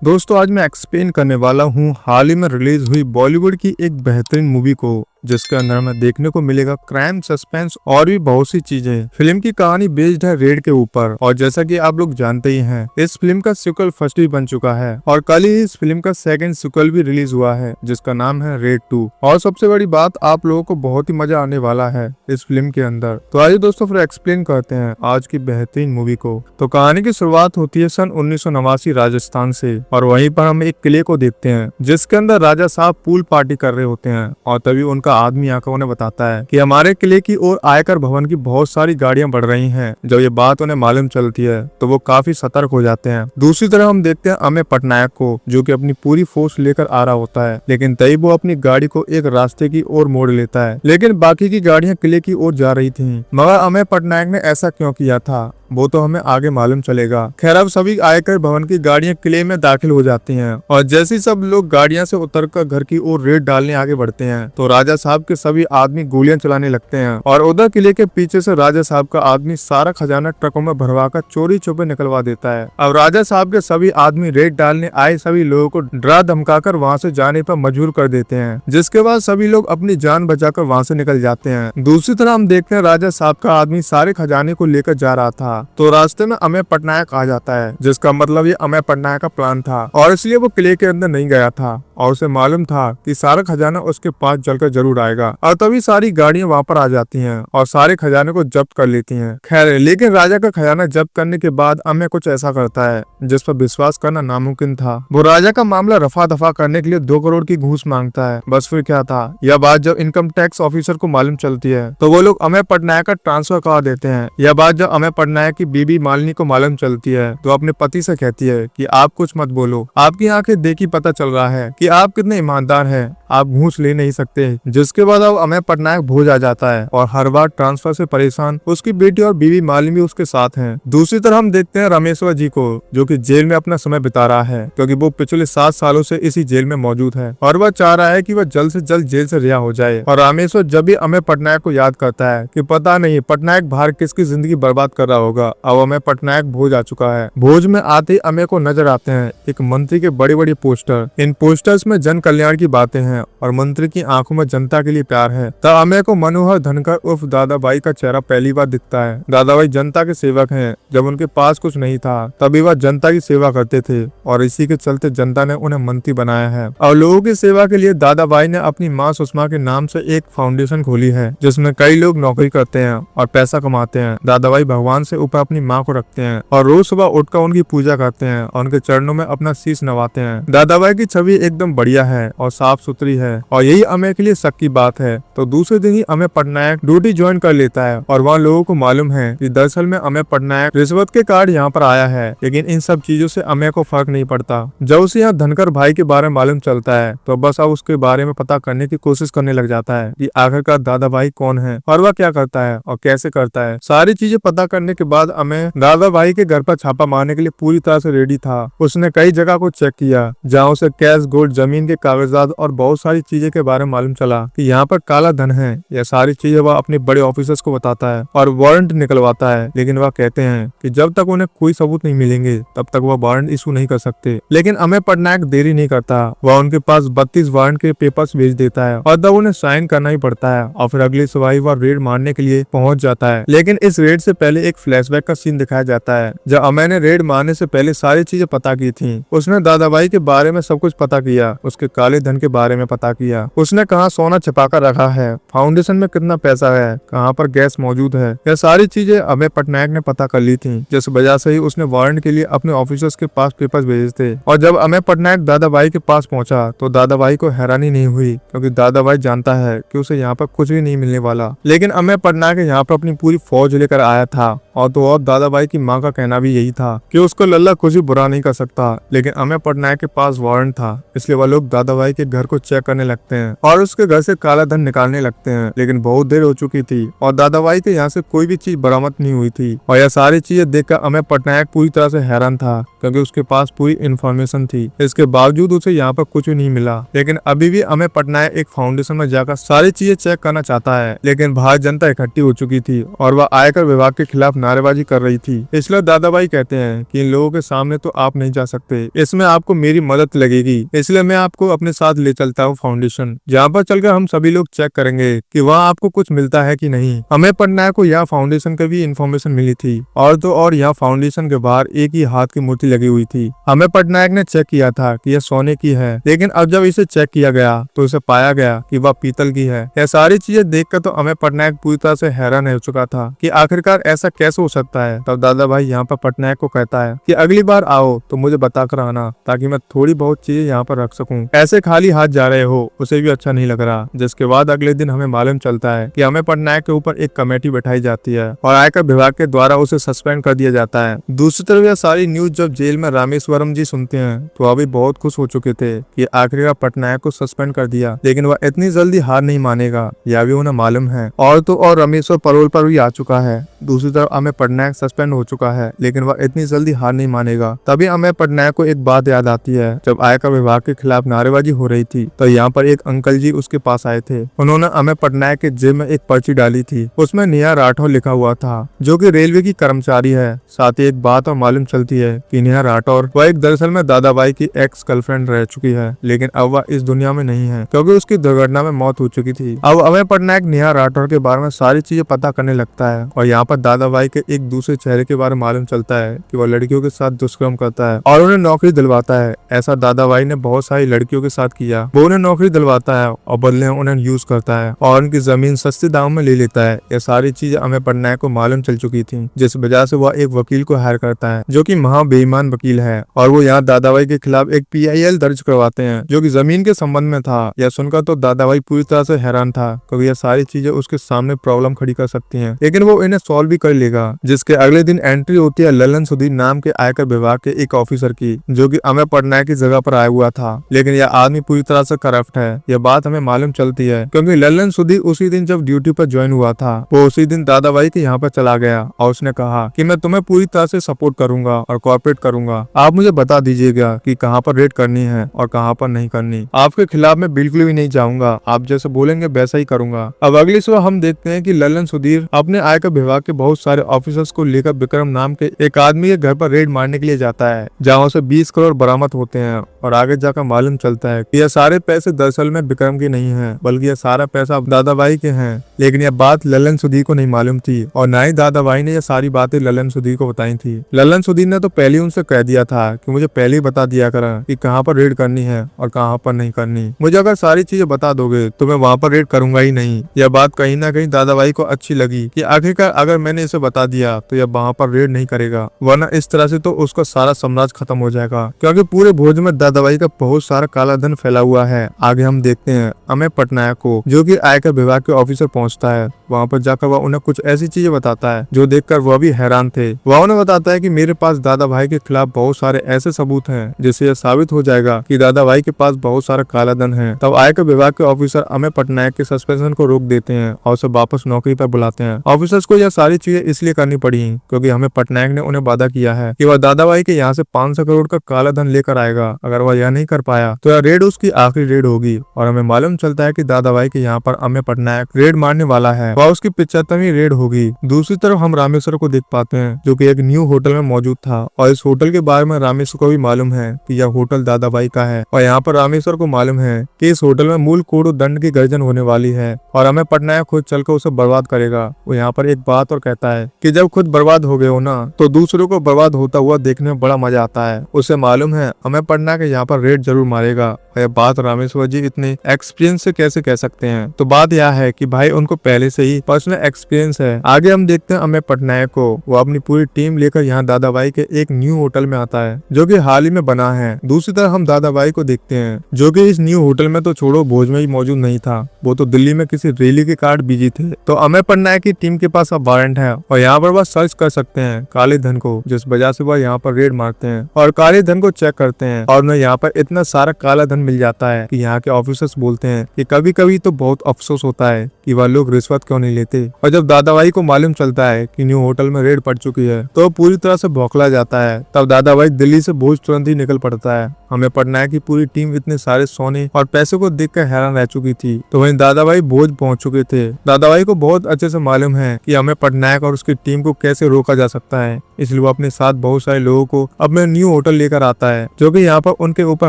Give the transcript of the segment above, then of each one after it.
दोस्तों आज मैं एक्सप्लेन करने वाला हूँ हाल ही में रिलीज हुई बॉलीवुड की एक बेहतरीन मूवी को, जिसके अंदर हमें देखने को मिलेगा क्राइम, सस्पेंस और भी बहुत सी चीजें। फिल्म की कहानी बेस्ड है रेड के ऊपर, और जैसा कि आप लोग जानते ही हैं, इस फिल्म का सिक्वल फर्स्ट भी बन चुका है और कल ही इस फिल्म का सेकंड सिक्वल भी रिलीज हुआ है, जिसका नाम है रेड 2। और सबसे बड़ी बात, आप लोगों को बहुत ही मजा आने वाला है इस फिल्म के अंदर। तो आइए दोस्तों फिर एक्सप्लेन करते हैं आज की बेहतरीन मूवी को। तो कहानी की शुरुआत होती है सन 1989 राजस्थान से, और वहीं पर हम एक किले को देखते हैं जिसके अंदर राजा साहब पूल पार्टी कर रहे होते हैं। और तभी उनका आदमी आकर उन्हें बताता है कि हमारे किले की ओर आयकर भवन की बहुत सारी गाड़ियां बढ़ रही हैं। जब ये बात उन्हें मालूम चलती है तो वो काफी सतर्क हो जाते हैं। दूसरी तरफ हम देखते हैं अमेय पटनायक को, जो कि अपनी पूरी फोर्स लेकर आ रहा होता है, लेकिन तभी वो अपनी गाड़ी को एक रास्ते की ओर मोड़ लेता है। लेकिन बाकी की गाड़ियां किले की ओर जा रही थीं। मगर अमेय पटनायक ने ऐसा क्यों किया था वो तो हमें आगे मालूम चलेगा। खैर, अब सभी आयकर भवन की गाड़ियां किले में दाखिल हो जाती हैं, और जैसे सब लोग गाड़ियां से उतरकर घर की ओर रेड डालने आगे बढ़ते हैं तो राजा साहब के सभी आदमी गोलियां चलाने लगते हैं। और उधर किले के पीछे से राजा साहब का आदमी सारा खजाना ट्रकों में भरवाकर चोरी छुपे निकलवा देता है। अब राजा साहब के सभी आदमी रेड डालने आए सभी लोगों को डरा धमकाकर वहाँ से जाने पर मजबूर कर देते हैं, जिसके बाद सभी लोग अपनी जान बचाकर वहाँ से निकल जाते हैं। दूसरी तरफ हम देखते हैं राजा साहब का आदमी सारे खजाने को लेकर जा रहा था, तो रास्ते में अमेय पटनायक आ जाता है, जिसका मतलब ये अमेय पटनायक का प्लान था, और इसलिए वो किले के अंदर नहीं गया था, और उसे मालूम था कि सारा खजाना उसके पास जलकर जरूर आएगा। और तभी सारी गाड़ियां वहां पर आ जाती हैं और सारे खजाने को जब्त कर लेती हैं। खैर, लेकिन राजा का खजाना जब्त करने के बाद अमेय कुछ ऐसा करता है जिस पर विश्वास करना नामुमकिन था। वो राजा का मामला रफा दफा करने के लिए 2 करोड़ की घूस मांगता है। बस फिर क्या था, यह बात जब इनकम टैक्स ऑफिसर को मालूम चलती है तो वो लोग अमेय पटनायक का ट्रांसफर करा देते हैं। यह बात जब अमेय पटनायक की बीबी मालिनी को मालूम चलती है तो अपने पति से कहती है कि आप कुछ मत बोलो, आपकी आंखें देखी पता चल रहा है कि आप कितने ईमानदार हैं, आप घूस ले नहीं सकते। जिसके बाद अब अमेय पटनायक भूल आ जाता है, और हर बार ट्रांसफर से परेशान उसकी बेटी और बीवी मालिनी भी उसके साथ हैं। दूसरी तरफ हम देखते हैं रामेश्वर जी को, जो कि जेल में अपना समय बिता रहा है, क्योंकि वो पिछले 7 सालों से इसी जेल में मौजूद है, और वह चाह रहा है कि वह जल्द से जल्द जेल से रिहा हो जाए। और रामेश्वर जब भी अमेय पटनायक को याद करता है कि पता नहीं पटनायक बाहर किसकी जिंदगी बर्बाद कर रहा होगा, अब अमेय पटनायक भोज आ चुका है। भोज में आते ही अमेय को नजर आते हैं एक मंत्री के बड़े बड़े पोस्टर। इन पोस्टर्स में जन कल्याण की बातें हैं और मंत्री की आंखों में जनता के लिए प्यार है। तब अमेय को मनोहर धनकर उर्फ दादाबाई का चेहरा पहली बार दिखता है। दादाबाई जनता के सेवक हैं। जब उनके पास कुछ नहीं था तभी वह जनता की सेवा करते थे, और इसी के चलते जनता ने उन्हें मंत्री बनाया है। और लोगों की सेवा के लिए दादाबाई ने अपनी माँ सुषमा के नाम से एक फाउंडेशन खोली है, जिसमें कई लोग नौकरी करते हैं और पैसा कमाते हैं। दादाबाई भगवान से ऊपर अपनी माँ को रखते हैं और रोज सुबह उठकर उनकी पूजा करते हैं और उनके चरणों में अपना शीश नवाते हैं। दादाबाई की छवि एकदम बढ़िया है और साफ सुथरी है, और यही अमेय के लिए शक की बात है। तो दूसरे दिन ही अमेय पटनायक ड्यूटी ज्वाइन कर लेता है, और वहाँ लोगों को मालूम है कि दरअसल में अमेय पटनायक रिश्वत के कार्ड यहाँ पर आया है। लेकिन इन सब चीजों से अमेय को फर्क नहीं पड़ता। जब उसे यहाँ धनकर भाई के बारे में मालूम चलता है तो बस अब उसके बारे में पता करने की कोशिश करने लग जाता है कि आखिरकार दादाभाई कौन है और वह क्या करता है और कैसे करता है। सारी चीजें पता करने के बाद अमेय दादाभाई के घर पर छापा मारने के लिए पूरी तरह से रेडी था। उसने कई जगह को चेक किया जहाँ उसे कैश, गोल्ड, जमीन के कागजात और बहुत सारी चीजें के बारे में मालूम चला कि यहाँ पर काला धन है। यह सारी चीजें वह अपने बड़े ऑफिसर्स को बताता है और वारंट निकलवाता है, लेकिन वह कहते हैं कि जब तक उन्हें कोई सबूत नहीं मिलेंगे तब तक वह वारंट इशू नहीं कर सकते। लेकिन अमेय पटनायक देरी नहीं करता, वह उनके पास 32 वारंट के पेपर्स भेज देता है, और तब उन्हें साइन करना ही पड़ता है। और फिर अगली सुबह वह रेड मारने के लिए पहुंच जाता है। लेकिन इस रेड से पहले एक फ्लैशबैक का सीन दिखाया जाता है, जब अमेय ने रेड मारने से पहले सारी चीजें पता की थी। उसने दादाबाई के बारे में सब कुछ पता किया, उसके काले धन के बारे में पता किया, उसने कहाँ सोना छिपा कर रखा है, फाउंडेशन में कितना पैसा है, कहाँ पर गैस मौजूद है। यह सारी चीजें अमेय पटनायक ने पता कर ली थी, जिस वजह से ही उसने वारंट के लिए अपने ऑफिसर्स के पास पेपर्स भेजे थे। और जब अमेय पटनायक दादाबाई के पास पहुंचा तो दादाबाई को हैरानी नहीं हुई, क्योंकि दादाबाई जानता है कि उसे यहाँ पर कुछ भी नहीं मिलने वाला। लेकिन अमेय पटनायक यहाँ पर अपनी पूरी फौज लेकर आया था, और तो और दादाबाई की माँ का कहना भी यही था कि उसको लल्ला कुछ भी बुरा नहीं कर सकता। लेकिन अमेय पटनायक के पास वारंट था, इसलिए वह लोग दादाबाई के घर को चेक करने लगते हैं और उसके घर से काला धन निकालने लगते हैं। लेकिन बहुत देर हो चुकी थी और दादाबाई के यहाँ से कोई भी चीज बरामद नहीं हुई थी। और यह सारी चीजें देखकर अमेय पटनायक पूरी तरह से हैरान था, क्योंकि उसके पास पूरी इन्फॉर्मेशन थी। इसके बावजूद उसे यहाँ पर कुछ भी नहीं मिला। लेकिन अभी भी अमेय पटनायक एक फाउंडेशन में जाकर सारी चीजें चेक करना चाहता है, लेकिन बाहर जनता इकट्ठी हो चुकी थी और वह आयकर विभाग के खिलाफ नारेबाजी कर रही थी। इसलिए दादाबाई कहते हैं कि इन लोगों के सामने तो आप नहीं जा सकते, इसमें आपको मेरी मदद लगेगी, इसलिए मैं आपको अपने साथ ले चलता हूँ फाउंडेशन, जहाँ पर चलकर हम सभी लोग चेक करेंगे कि वहाँ आपको कुछ मिलता है कि नहीं। अमेय पटनायक को यहाँ फाउंडेशन की भी इन्फॉर्मेशन मिली थी और तो और यहाँ फाउंडेशन के बाहर एक ही हाथ की मूर्ति लगी हुई थी। अमेय पटनायक ने चेक किया था कि यह सोने की है, लेकिन अब जब इसे चेक किया गया तो इसे पाया गया कि वह पीतल की है। यह सारी चीजें देखकर तो अमेय पटनायक पूरी तरह से हैरान हो चुका था कि आखिरकार ऐसा कैसे हो सकता है। तब दादा भाई यहाँ पर पटनायक को कहता है कि अगली बार आओ तो मुझे बता कर आना, ताकि मैं थोड़ी बहुत चीजें यहाँ पर रख सकूं। ऐसे खाली हाथ जा रहे हो उसे भी अच्छा नहीं लग रहा। जिसके बाद अगले दिन हमें मालूम चलता है कि अमेय पटनायक के ऊपर एक कमेटी बैठाई जाती है और आयकर विभाग के द्वारा उसे सस्पेंड कर दिया जाता है। दूसरी तरफ यह सारी न्यूज जब जेल में रामेश्वरम जी सुनते हैं तो वह भी बहुत खुश हो चुके थे कि आखिरकार पटनायक को सस्पेंड कर दिया, लेकिन वह इतनी जल्दी हार नहीं मानेगा, यह भी उन्हें मालूम है। और तो और रामेश्वर परोल पर भी आ चुका है। दूसरी तरफ अमेय पटनायक सस्पेंड हो चुका है, लेकिन वह इतनी जल्दी हार नहीं मानेगा। तभी अमेय पटनायक को एक बात याद आती है। जब आयकर विभाग के खिलाफ नारेबाजी हो रही थी तो यहाँ पर एक अंकल जी उसके पास आए थे। उन्होंने अमेय पटनायक के जेब में एक पर्ची डाली थी, उसमें नेहा राठौर लिखा हुआ था, जो कि रेलवे की कर्मचारी है। साथ ही एक बात और मालूम चलती है कि नेहा राठौर वह एक दरअसल में दादाबाई की एक्स गर्लफ्रेंड रह चुकी है, लेकिन अब वह इस दुनिया में नहीं है क्योंकि उसकी दुर्घटना में मौत हो चुकी थी। अब अमेय पटनायक नेहा राठौर के बारे में सारी चीजें पता करने लगता है और यहाँ पर दादाबाई के एक दूसरे चेहरे के बारे में मालूम चलता है कि वह लड़कियों के साथ दुष्कर्म करता है और उन्हें नौकरी दिलवाता है। ऐसा दादाबाई ने बहुत सारी लड़कियों के साथ किया। वो उन्हें नौकरी दिलवाता है और बदले में उन्हें यूज करता है और उनकी जमीन सस्ते दाम में ले लेता है। ये सारी चीजें अमेय पटनायक को मालूम चल चुकी थी, जिस वजह से वह एक वकील को हायर करता है जो कि महा बेईमान वकील है और वो यहाँ दादाबाई के खिलाफ एक PIL दर्ज करवाते हैं जो कि जमीन के संबंध में था। यह सुनकर तो दादाबाई पूरी तरह से हैरान था क्योंकि यह सारी चीजें उसके सामने प्रॉब्लम खड़ी कर सकती हैं, लेकिन वो इन्हें सॉल्व भी कर लेगा। जिसके अगले दिन एंट्री होती है ललन सुधीर नाम के आयकर विभाग के एक ऑफिसर की, जो कि अमेय पटनायक की जगह पर आया हुआ था, लेकिन यह आदमी पूरी तरह से करप्ट है। यह बात हमें मालूम चलती है क्योंकि ललन सुधीर उसी दिन जब ड्यूटी पर ज्वाइन हुआ था वो उसी दिन दादाबाई के यहाँ पर चला गया और उसने कहा कि मैं तुम्हें पूरी तरह से सपोर्ट करूंगा और कॉर्पोरेट करूंगा। आप मुझे बता दीजिएगा कि कहाँ पर रेड करनी है और कहाँ पर नहीं करनी। आपके खिलाफ मैं बिल्कुल भी नहीं जाऊंगा, आप जैसे बोलेंगे वैसा ही करूंगा। अब अगली सुबह हम देखते हैं कि ललन सुधीर अपने आयकर विभाग के बहुत सारे ऑफिसर्स को लेकर विक्रम नाम के एक आदमी के घर पर रेड मारने के लिए जाता है, जहाँ उसे 20 करोड़ बरामद होते हैं और आगे जाकर मालूम चलता है कि यह सारे पैसे दरअसल में विक्रम के नहीं है, बल्कि यह सारा पैसा दादाबाई के हैं। लेकिन यह बात ललन सुधीर को नहीं मालूम थी और ना ही दादाबाई ने यह सारी बातें ललन सुधीर को बताई थी। ललन सुधीर ने तो पहले उनसे कह दिया था कि मुझे पहले ही बता दिया करा कि कहाँ पर रेड करनी है और कहाँ पर नहीं करनी। मुझे अगर सारी चीजें बता दोगे तो मैं वहाँ पर रेड करूंगा ही नहीं। यह बात कहीं ना कहीं दादाबाई को अच्छी लगी कि आखिरकार अगर मैंने इसे बता दिया तो यह वहाँ पर रेड नहीं करेगा, वरना इस तरह से तो उसका सारा साम्राज्य खत्म हो जाएगा, क्योंकि पूरे भोज में दादाबाई का बहुत सारा काला धन फैला हुआ है। आगे हम देखते हैं अमेय पटनायक को, जो कि आयकर विभाग के ऑफिसर पहुंचता है। वहाँ पर जाकर वह उन्हें कुछ ऐसी चीजें बताता है जो देखकर वह भी हैरान थे। वह उन्हें बताता है कि मेरे पास दादाभाई के खिलाफ बहुत सारे ऐसे सबूत हैं जिससे यह साबित हो जाएगा कि दादाभाई के पास बहुत सारा काला धन है। तब आयकर विभाग के ऑफिसर अमेय पटनायक के सस्पेंशन को रोक देते हैं और उसे वापस नौकरी पर बुलाते हैं। ऑफिसर्स को यह सारी चीजें इसलिए करनी पड़ी क्योंकि अमेय पटनायक ने उन्हें वादा किया है कि वह दादाभाई के यहाँ से 500 करोड़ का काला धन लेकर आएगा। अगर वह यह नहीं कर पाया तो यह रेड उसकी आखिरी रेड होगी और हमें मालूम चलता है कि दादाभाई के यहाँ पर अमेय पटनायक रेड मारने वाला है। वह उसकी 75वीं रेड होगी। दूसरी तरफ हम रामेश्वर को देख पाते हैं जो कि एक न्यू होटल में मौजूद था और इस होटल के बारे में रामेश्वर को भी मालूम है कि यह होटल दादाभाई का है और यहाँ पर रामेश्वर को मालूम है कि इस होटल में मूल कोड़ दंड की गर्जन होने वाली है और अमेय पटनायक खुद चलकर उसे बर्बाद करेगा। वो यहाँ पर एक बात और कहता है कि जब खुद बर्बाद हो गए हो ना तो दूसरों को बर्बाद होता हुआ देखने में बड़ा मजा आता है। उसे मालूम है अमेय पटनायक यहाँ पर रेड जरूर मारेगा। यह बात रामेश्वर जी इतने एक्सपीरियंस से कैसे कह सकते हैं? तो बात यह है कि भाई उनको पहले से ही पर्सनल एक्सपीरियंस है। आगे हम देखते हैं अमेय पटनायक को, वो अपनी पूरी टीम लेकर यहाँ दादाभाई के एक न्यू होटल में आता है जो कि हाल ही में बना है। दूसरी तरफ हम दादाभाई को देखते हैं जो कि इस न्यू होटल में तो छोड़ो भोज में ही मौजूद नहीं था, वो तो दिल्ली में किसी रैली के कार्ड बिजी थे। तो अमेय पटनायक की टीम के पास अब वारंट है और यहाँ पर वह सर्च कर सकते हैं काले धन को, जिस वजह से वह यहाँ पर रेड मारते हैं और काले धन को चेक करते हैं और उन्हें यहाँ पर इतना सारा काला धन मिल जाता है कि यहाँ के ऑफिसर्स बोलते हैं कि कभी कभी तो बहुत अफसोस होता है कि वह लोग रिश्वत क्यों नहीं लेते। और जब दादा भाई को मालूम चलता है कि न्यू होटल में रेड पड़ चुकी है तो पूरी तरह से बौखला जाता है। तब दादा भाई दिल्ली से भोज तुरंत ही निकल पड़ता है। हमें पटनायक की पूरी टीम इतने सारे सोने और पैसे को देखकर हैरान रह चुकी थी। तो वहीं दादा भाई भोज पहुंच चुके थे। दादा भाई को बहुत अच्छे से मालूम है कि हमें पटनायक और उसकी टीम को कैसे रोका जा सकता है, इसलिए वो अपने साथ बहुत सारे लोगों को अपने न्यू होटल लेकर आता है जो कि यहाँ पर उनके ऊपर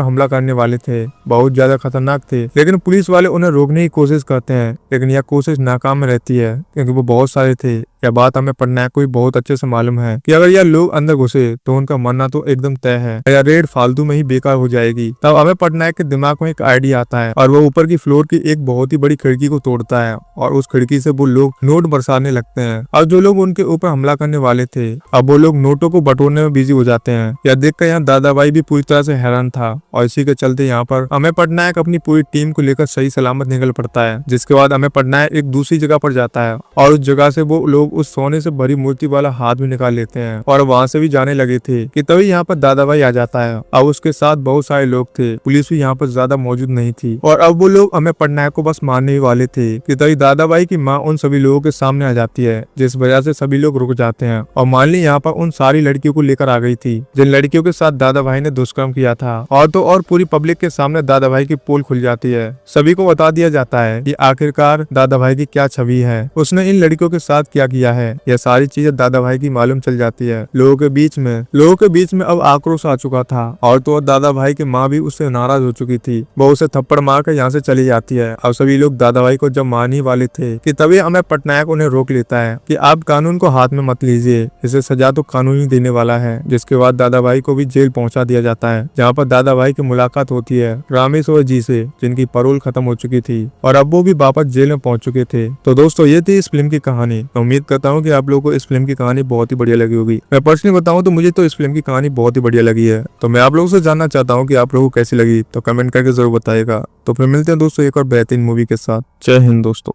हमला करने वाले थे। बहुत ज्यादा खतरनाक थे, लेकिन पुलिस वाले उन्हें रोकने की कोशिश करते हैं, लेकिन यह कोशिश नाकाम रहती है क्योंकि वो बहुत सारे थे। यह बात हमें पटनायक को भी बहुत अच्छे से मालूम है कि अगर यह लोग अंदर घुसे तो उनका मरना तो एकदम तय है, यह रेड फालतू में ही बेकार हो जाएगी। तब हमें पटनायक के दिमाग में एक आइडिया आता है और वो ऊपर की फ्लोर की एक बहुत ही बड़ी खिड़की को तोड़ता है और उस खिड़की से वो लोग नोट बरसाने लगते हैं। और जो लोग उनके ऊपर हमला करने वाले थे अब वो लोग नोटों को बटोरने में बिजी हो जाते हैं। यह देखकर यहाँ दादा भाई भी पूरी तरह से हैरान था और इसी के चलते यहाँ पर हमें पटनायक अपनी पूरी टीम को लेकर सही सलामत निकल पड़ता है। जिसके बाद हमें पटनायक एक दूसरी जगह पर जाता है और उस जगह से वो लोग उस सोने से भरी मूर्ति वाला हाथ भी निकाल लेते हैं और वहाँ से भी जाने लगे थे कि तभी यहाँ पर दादा भाई आ जाता है। अब उसके साथ बहुत सारे लोग थे, पुलिस भी यहाँ पर ज्यादा मौजूद नहीं थी और अब वो लोग हमें पटनायक को बस मारने ही वाले थे कि तभी दादा भाई की माँ उन सभी लोगों के सामने आ जाती है, जिस वजह से सभी लोग रुक जाते हैं। और मालिनी यहाँ पर उन सारी लड़कियों को लेकर आ गई थी जिन लड़कियों के साथ दादा भाई ने दुष्कर्म किया था। और तो और पूरी पब्लिक के सामने दादा भाई की पोल खुल जाती है। सभी को बता दिया जाता है कि आखिरकार दादा भाई की क्या छवि है, उसने इन लड़कियों के साथ क्या किया है। यह सारी चीजें दादा भाई की मालूम चल जाती है। लोगों के बीच में अब आक्रोश आ चुका था और तो और दादा भाई की माँ भी उससे नाराज हो चुकी थी। वो उसे थप्पड़ मार कर यहाँ से चली जाती है। अब सभी लोग दादा भाई को जब मारने वाले थे कि तभी हमें पटनायक उन्हें रोक लेता है कि आप कानून को हाथ में मत लीजिए, इसे सजा तो कानून ही देने वाला है। जिसके बाद दादा भाई को भी जेल पहुंचा दिया जाता है, जहाँ पर दादा भाई की मुलाकात होती है रामेश्वर जी से, जिनकी पैरोल खत्म हो चुकी थी और अब वो भी वापस जेल में पहुंच चुके थे। तो दोस्तों ये थी इस फिल्म की कहानी। मैं उम्मीद करता हूँ कि आप लोगों को इस फिल्म की कहानी बहुत ही बढ़िया लगी होगी। मैं पर्सनली बताऊं तो मुझे तो इस फिल्म की कहानी बहुत ही बढ़िया लगी है। तो मैं आप लोगों से जानना चाहता हूँ कि आप लोगों को कैसी लगी, तो कमेंट करके जरूर बताइएगा। तो फिर मिलते हैं दोस्तों एक और बेहतरीन मूवी के साथ। जय हिंद दोस्तों।